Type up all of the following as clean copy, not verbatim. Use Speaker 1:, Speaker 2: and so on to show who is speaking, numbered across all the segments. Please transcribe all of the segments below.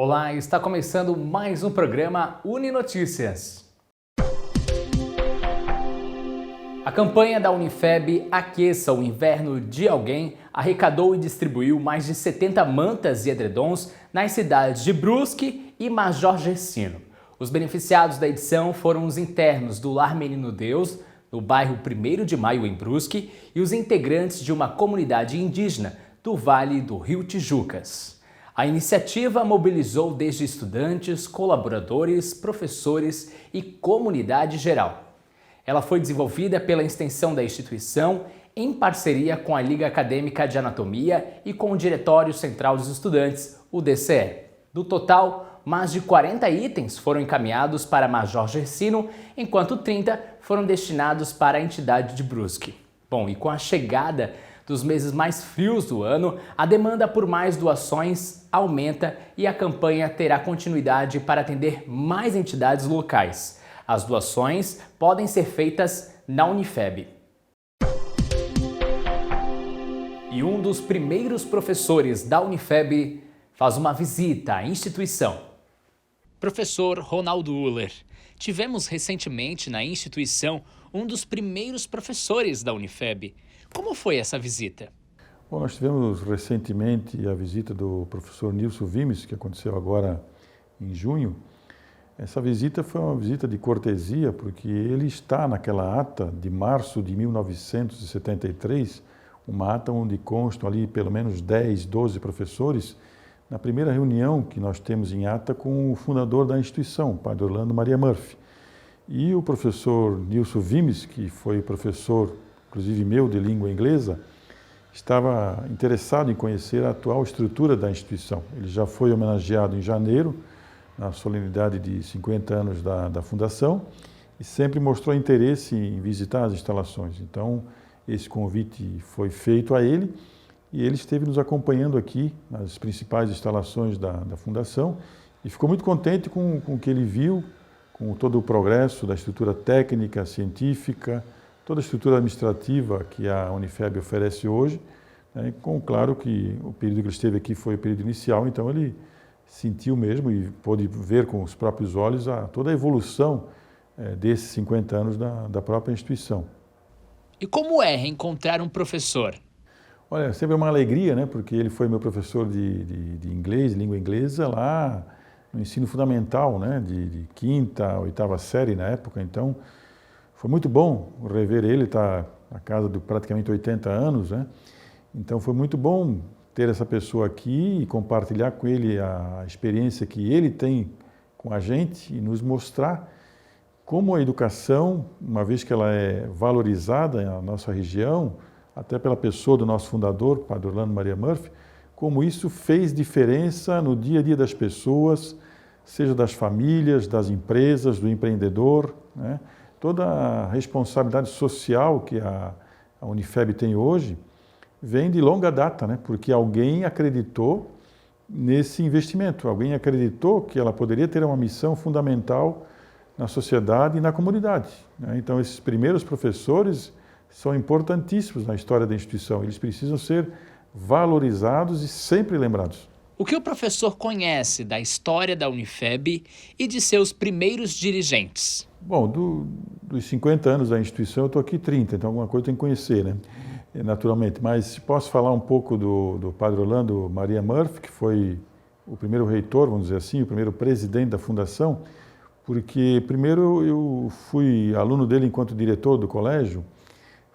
Speaker 1: Olá, está começando mais um programa Uninotícias. A campanha da Unifeb Aqueça o Inverno de Alguém arrecadou e distribuiu mais de 70 mantas e edredons nas cidades de Brusque e Major Gercino. Os beneficiados da edição foram os internos do Lar Menino Deus, no bairro 1º de Maio, em Brusque, e os integrantes de uma comunidade indígena do Vale do Rio Tijucas. A iniciativa mobilizou desde estudantes, colaboradores, professores e comunidade geral. Ela foi desenvolvida pela extensão da instituição em parceria com a Liga Acadêmica de Anatomia e com o Diretório Central dos Estudantes, o DCE. Do total, mais de 40 itens foram encaminhados para Major Gercino, enquanto 30 foram destinados para a entidade de Brusque. Bom, e com a chegada dos meses mais frios do ano, a demanda por mais doações aumenta e a campanha terá continuidade para atender mais entidades locais. As doações podem ser feitas na Unifeb. E um dos primeiros professores da Unifeb faz uma visita à instituição. Professor Ronaldo Uller, tivemos recentemente na instituição um dos primeiros professores da Unifeb. Como foi essa visita?
Speaker 2: Bom, nós tivemos recentemente a visita do professor Nilson Vimes, que aconteceu agora em junho. Essa visita foi uma visita de cortesia, porque ele está naquela ata de março de 1973, uma ata onde constam ali pelo menos 10, 12 professores, na primeira reunião que nós temos em ata com o fundador da instituição, o padre Orlando Maria Murphy. E o professor Nilson Vimes, que foi professor, inclusive meu, de língua inglesa, estava interessado em conhecer a atual estrutura da instituição. Ele já foi homenageado em janeiro, na solenidade de 50 anos da Fundação, e sempre mostrou interesse em visitar as instalações. Então, esse convite foi feito a ele, e ele esteve nos acompanhando aqui nas principais instalações da Fundação, e ficou muito contente com o que ele viu, com todo o progresso da estrutura técnica, científica, toda a estrutura administrativa que a Unifeb oferece hoje, né, claro que o período que ele esteve aqui foi o período inicial, então ele sentiu mesmo e pôde ver com os próprios olhos toda a evolução desses 50 anos da própria instituição.
Speaker 1: E como é reencontrar um professor?
Speaker 2: Olha, sempre é uma alegria, né, porque ele foi meu professor de inglês, língua inglesa, lá no ensino fundamental, né, de 5ª, 8ª série na época, então foi muito bom rever ele, está na casa de praticamente 80 anos, né? Então foi muito bom ter essa pessoa aqui e compartilhar com ele a experiência que ele tem com a gente e nos mostrar como a educação, uma vez que ela é valorizada na nossa região, até pela pessoa do nosso fundador, Padre Orlando Maria Murphy, como isso fez diferença no dia a dia das pessoas, seja das famílias, das empresas, do empreendedor, né? Toda a responsabilidade social que a Unifeb tem hoje vem de longa data, né? Porque alguém acreditou nesse investimento, alguém acreditou que ela poderia ter uma missão fundamental na sociedade e na comunidade, né? Então, esses primeiros professores são importantíssimos na história da instituição, eles precisam ser valorizados e sempre lembrados.
Speaker 1: O que o professor conhece da história da Unifeb e de seus primeiros dirigentes?
Speaker 2: Bom, dos 50 anos da instituição, eu estou aqui 30, então alguma coisa tem que conhecer, né? Naturalmente. Mas posso falar um pouco do Padre Orlando Maria Murphy, que foi o primeiro reitor, vamos dizer assim, o primeiro presidente da Fundação, porque primeiro eu fui aluno dele enquanto diretor do colégio,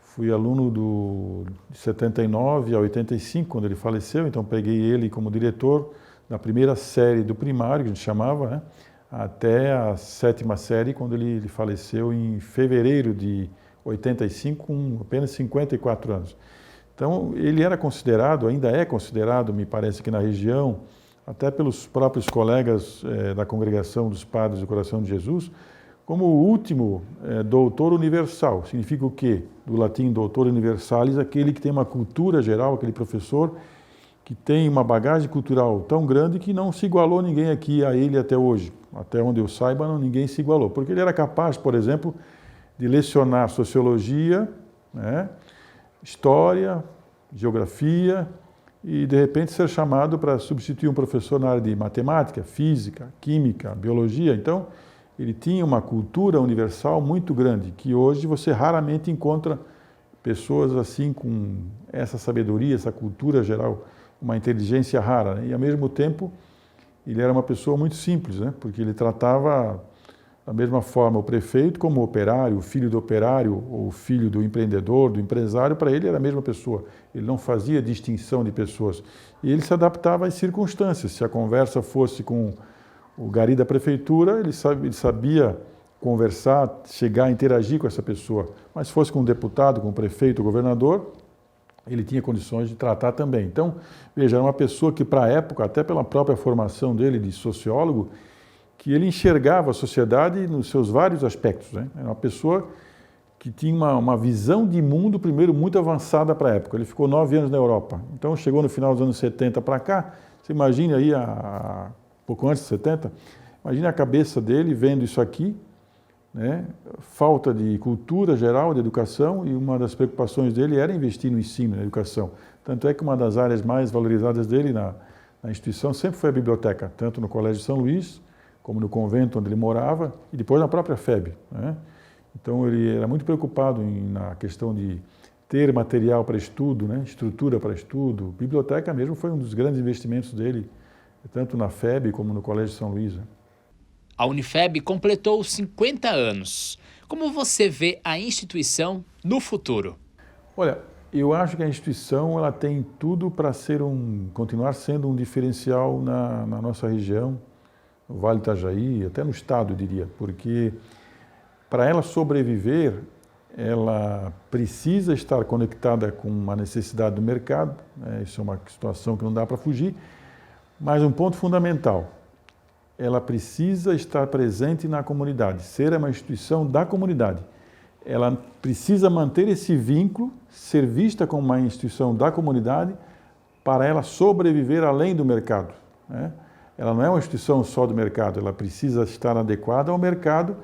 Speaker 2: fui aluno de 79 a 85, quando ele faleceu, então peguei ele como diretor da primeira série do primário, que a gente chamava, né, até a 7ª série, quando ele faleceu em fevereiro de 85, com apenas 54 anos. Então, ele era considerado, ainda é considerado, me parece que na região, até pelos próprios colegas da Congregação dos Padres do Coração de Jesus, como o último doutor universal. Significa o quê? Do latim doutor universalis, aquele que tem uma cultura geral, aquele professor que tem uma bagagem cultural tão grande que não se igualou ninguém aqui a ele até hoje. Até onde eu saiba, ninguém se igualou. Porque ele era capaz, por exemplo, de lecionar sociologia, né, história, geografia e de repente ser chamado para substituir um professor na área de matemática, física, química, biologia. Então, ele tinha uma cultura universal muito grande, que hoje você raramente encontra pessoas assim com essa sabedoria, essa cultura geral, uma inteligência rara, né? E ao mesmo tempo ele era uma pessoa muito simples, né? Porque ele tratava da mesma forma o prefeito como o operário, o filho do operário ou o filho do empreendedor, do empresário, para ele era a mesma pessoa. Ele não fazia distinção de pessoas. E ele se adaptava às circunstâncias. Se a conversa fosse com o gari da prefeitura, ele sabia conversar, chegar a interagir com essa pessoa. Mas se fosse com um deputado, com um prefeito, governador, ele tinha condições de tratar também. Então, veja, era uma pessoa que, para a época, até pela própria formação dele de sociólogo, que ele enxergava a sociedade nos seus vários aspectos, né? Era uma pessoa que tinha uma visão de mundo, primeiro, muito avançada para a época. Ele ficou 9 anos na Europa. Então, chegou no final dos anos 70 para cá, você imagina aí, pouco antes de 70, imagina a cabeça dele vendo isso aqui, né? Falta de cultura geral, de educação, e uma das preocupações dele era investir no ensino, na educação. Tanto é que uma das áreas mais valorizadas dele na instituição sempre foi a biblioteca, tanto no Colégio São Luís, como no convento onde ele morava, e depois na própria FEB, né? Então ele era muito preocupado na questão de ter material para estudo, né? Estrutura para estudo. Biblioteca mesmo foi um dos grandes investimentos dele, tanto na FEB como no Colégio São Luís, né?
Speaker 1: A Unifeb completou 50 anos. Como você vê a instituição no futuro?
Speaker 2: Olha, eu acho que a instituição ela tem tudo para continuar sendo um diferencial na nossa região, no Vale do Itajaí, até no estado, eu diria, porque para ela sobreviver, ela precisa estar conectada com uma necessidade do mercado, né? Isso é uma situação que não dá para fugir, mas um ponto fundamental, ela precisa estar presente na comunidade, ser uma instituição da comunidade. Ela precisa manter esse vínculo, ser vista como uma instituição da comunidade para ela sobreviver além do mercado, né? Ela não é uma instituição só do mercado, ela precisa estar adequada ao mercado,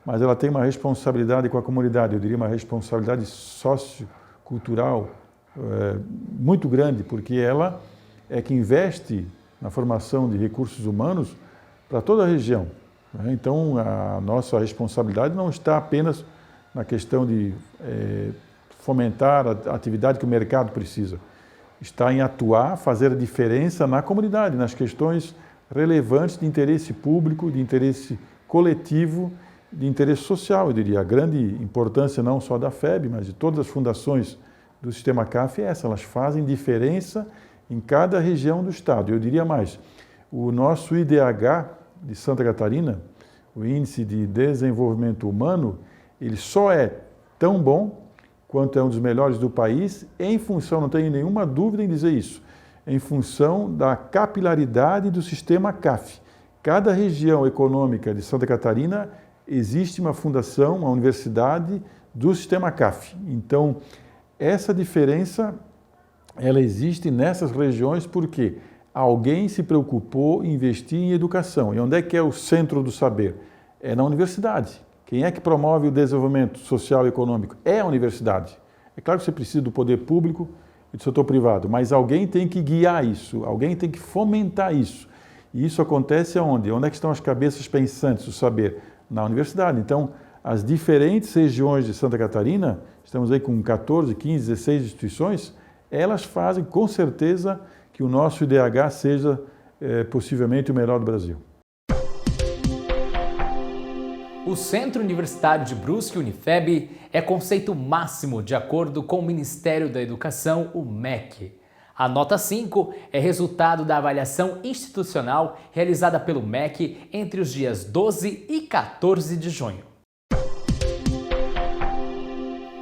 Speaker 2: mas ela tem uma responsabilidade com a comunidade, eu diria uma responsabilidade sociocultural muito grande, porque ela é que investe na formação de recursos humanos para toda a região, né? Então, a nossa responsabilidade não está apenas na questão de fomentar a atividade que o mercado precisa. Está em atuar, fazer a diferença na comunidade, nas questões relevantes de interesse público, de interesse coletivo, de interesse social, eu diria. A grande importância não só da FEB, mas de todas as fundações do Sistema CAF é essa, elas fazem diferença em cada região do estado. Eu diria mais, o nosso IDH de Santa Catarina, o Índice de Desenvolvimento Humano, ele só é tão bom quanto é um dos melhores do país, em função, não tenho nenhuma dúvida em dizer isso, em função da capilaridade do sistema CAF. Cada região econômica de Santa Catarina existe uma fundação, uma universidade do sistema CAF. Então, essa diferença, ela existe nessas regiões porque alguém se preocupou em investir em educação. E onde é que é o centro do saber? É na universidade. Quem é que promove o desenvolvimento social e econômico? É a universidade. É claro que você precisa do poder público e do setor privado, mas alguém tem que guiar isso, alguém tem que fomentar isso. E isso acontece aonde? Onde é que estão as cabeças pensantes, o saber? Na universidade. Então, as diferentes regiões de Santa Catarina, estamos aí com 14, 15, 16 instituições, elas fazem com certeza que o nosso IDH seja possivelmente o melhor do Brasil.
Speaker 1: O Centro Universitário de Brusque, Unifeb, é conceito máximo de acordo com o Ministério da Educação, o MEC. A nota 5 é resultado da avaliação institucional realizada pelo MEC entre os dias 12 e 14 de junho.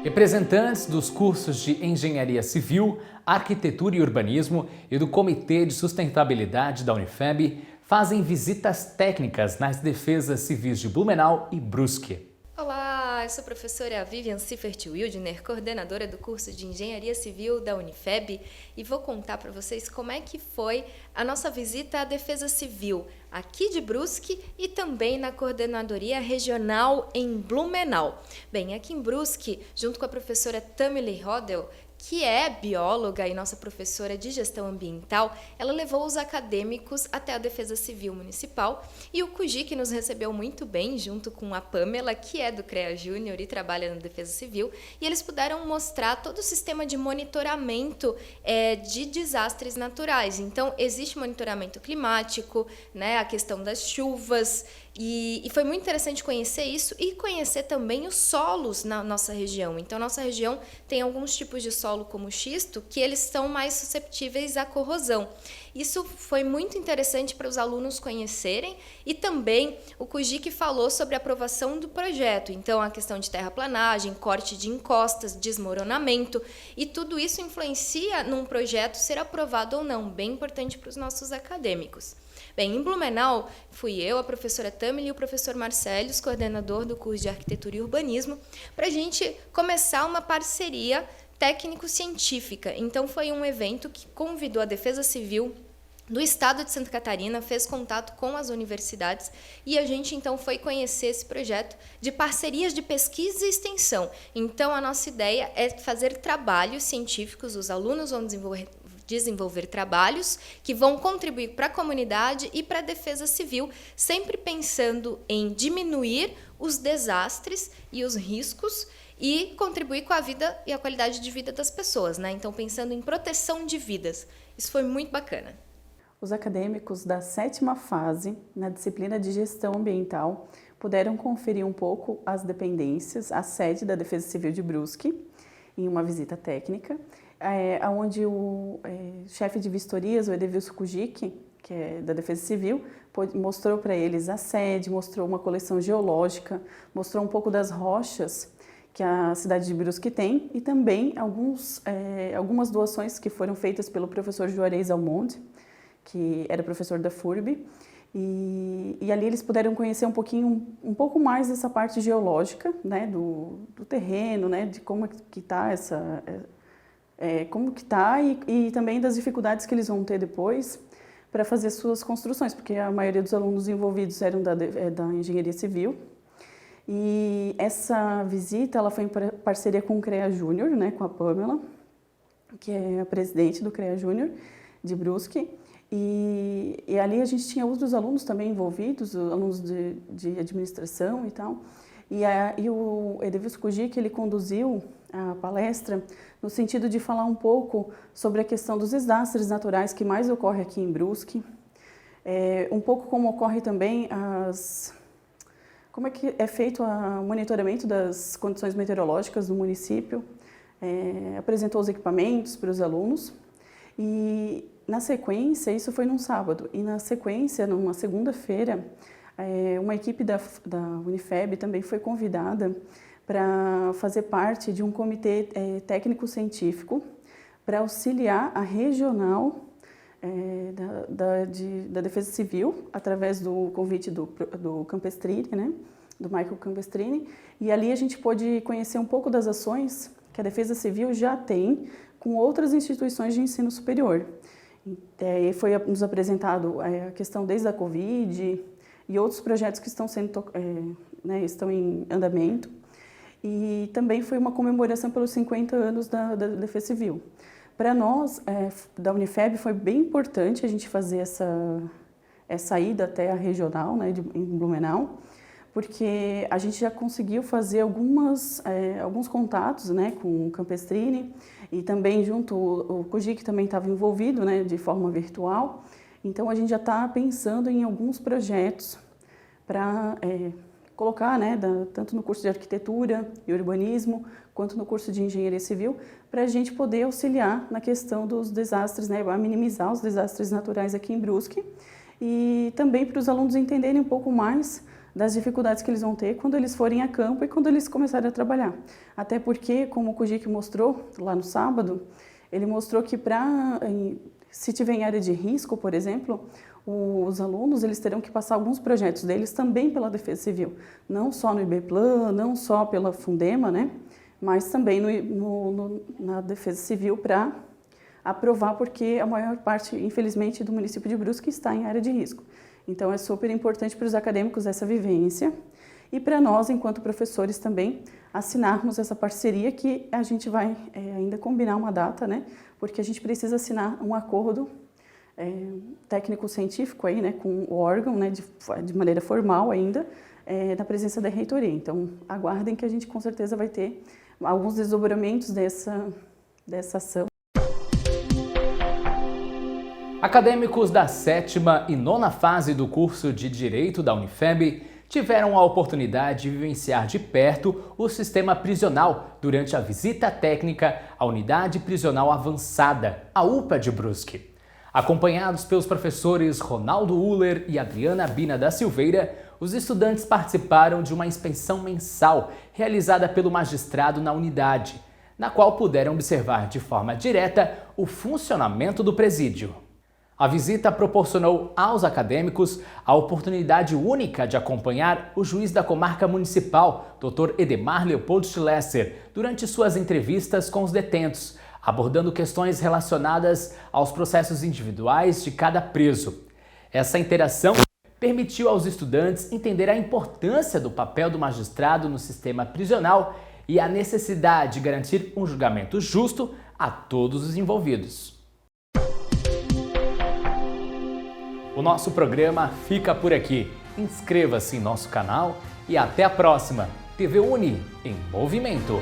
Speaker 1: Representantes dos cursos de Engenharia Civil, Arquitetura e Urbanismo e do Comitê de Sustentabilidade da Unifeb fazem visitas técnicas nas defesas civis de Blumenau e Brusque.
Speaker 3: Olá, eu sou a professora Vivian Siffert-Wildner, coordenadora do curso de Engenharia Civil da Unifeb, e vou contar para vocês como é que foi a nossa visita à Defesa Civil, aqui de Brusque e também na Coordenadoria Regional em Blumenau. Bem, aqui em Brusque, junto com a professora Tamily Rodel, que é bióloga e nossa professora de gestão ambiental, ela levou os acadêmicos até a Defesa Civil Municipal e o Kujic nos recebeu muito bem, junto com a Pamela, que é do CREA Júnior e trabalha na Defesa Civil, e eles puderam mostrar todo o sistema de monitoramento de desastres naturais. Então, existe monitoramento climático, né, a questão das chuvas, e foi muito interessante conhecer isso e conhecer também os solos na nossa região. Então, nossa região tem alguns tipos de solo, como o xisto, que eles são mais susceptíveis à corrosão. Isso foi muito interessante para os alunos conhecerem e também o Kujic falou sobre a aprovação do projeto. Então, a questão de terraplanagem, corte de encostas, desmoronamento e tudo isso influencia num projeto ser aprovado ou não, bem importante para os nossos acadêmicos. Bem, em Blumenau, fui eu, a professora Tamily e o professor Marcelius, coordenador do curso de Arquitetura e Urbanismo, para a gente começar uma parceria técnico-científica. Então, foi um evento que convidou a Defesa Civil do Estado de Santa Catarina, fez contato com as universidades e a gente, então, foi conhecer esse projeto de parcerias de pesquisa e extensão. Então, a nossa ideia é fazer trabalhos científicos, os alunos vão desenvolver trabalhos que vão contribuir para a comunidade e para a defesa civil, sempre pensando em diminuir os desastres e os riscos e contribuir com a vida e a qualidade de vida das pessoas, né? Então, pensando em proteção de vidas. Isso foi muito bacana.
Speaker 4: Os acadêmicos da 7ª fase, na disciplina de Gestão Ambiental, puderam conferir um pouco as dependências, a sede da Defesa Civil de Brusque, em uma visita técnica, onde o chefe de vistorias, o Edvilson Kujic, que é da Defesa Civil, mostrou para eles a sede, mostrou uma coleção geológica, mostrou um pouco das rochas que a cidade de Brusque tem e também algumas doações que foram feitas pelo professor Juarez Almonde, que era professor da FURB, e ali eles puderam conhecer um pouco mais dessa parte geológica, né, do terreno, né, de como que está e também das dificuldades que eles vão ter depois para fazer suas construções, porque a maioria dos alunos envolvidos eram da engenharia civil. E essa visita ela foi em parceria com o CREA Júnior, né, com a Pamela, que é a presidente do CREA Júnior de Brusque. E ali a gente tinha outros alunos também envolvidos, alunos de administração e tal. E o Edvilson Kujic, ele conduziu a palestra no sentido de falar um pouco sobre a questão dos desastres naturais que mais ocorre aqui em Brusque, um pouco como ocorre também como é que é feito o monitoramento das condições meteorológicas no município, apresentou os equipamentos para os alunos e na sequência, isso foi num sábado, e na sequência, numa segunda-feira, uma equipe da Unifeb também foi convidada para fazer parte de um comitê técnico-científico para auxiliar a regional da Defesa Civil, através do convite do Campestrini, né, do Michael Campestrini, e ali a gente pôde conhecer um pouco das ações que a Defesa Civil já tem com outras instituições de ensino superior. E foi nos apresentado a questão desde a Covid e outros projetos que estão estão em andamento. E também foi uma comemoração pelos 50 anos da Defesa Civil. Para nós, da Unifeb, foi bem importante a gente fazer essa ida até a regional, né, em Blumenau, porque a gente já conseguiu fazer alguns contatos, né, com o Campestrini e também junto, o Kujic também estava envolvido, né, de forma virtual. Então, a gente já está pensando em alguns projetos para colocar, né, tanto no curso de Arquitetura e Urbanismo, quanto no curso de Engenharia Civil, para a gente poder auxiliar na questão dos desastres, né, a minimizar os desastres naturais aqui em Brusque e também para os alunos entenderem um pouco mais das dificuldades que eles vão ter quando eles forem a campo e quando eles começarem a trabalhar. Até porque, como o Kujic mostrou lá no sábado, ele mostrou que se tiver em área de risco, por exemplo, os alunos eles terão que passar alguns projetos deles também pela Defesa Civil, não só no IBPLAN, não só pela Fundema, né, mas também na Defesa Civil para aprovar, porque a maior parte, infelizmente, do município de Brusque está em área de risco. Então, é super importante para os acadêmicos essa vivência. e para nós, enquanto professores também, assinarmos essa parceria que a gente vai ainda combinar uma data, né? Porque a gente precisa assinar um acordo técnico-científico aí, né, com o órgão, né, de maneira formal ainda, na presença da reitoria. Então, aguardem que a gente com certeza vai ter alguns desdobramentos dessa ação.
Speaker 1: Acadêmicos da 7ª e 9ª fase do curso de Direito da Unifeb tiveram a oportunidade de vivenciar de perto o sistema prisional durante a visita técnica à Unidade Prisional Avançada, a UPA de Brusque. Acompanhados pelos professores Ronaldo Uller e Adriana Bina da Silveira, os estudantes participaram de uma inspeção mensal realizada pelo magistrado na unidade, na qual puderam observar de forma direta o funcionamento do presídio. A visita proporcionou aos acadêmicos a oportunidade única de acompanhar o juiz da comarca municipal, Dr. Edemar Leopold Schlesser, durante suas entrevistas com os detentos, abordando questões relacionadas aos processos individuais de cada preso. Essa interação permitiu aos estudantes entender a importância do papel do magistrado no sistema prisional e a necessidade de garantir um julgamento justo a todos os envolvidos. O nosso programa fica por aqui. Inscreva-se em nosso canal e até a próxima. TV Uni em movimento.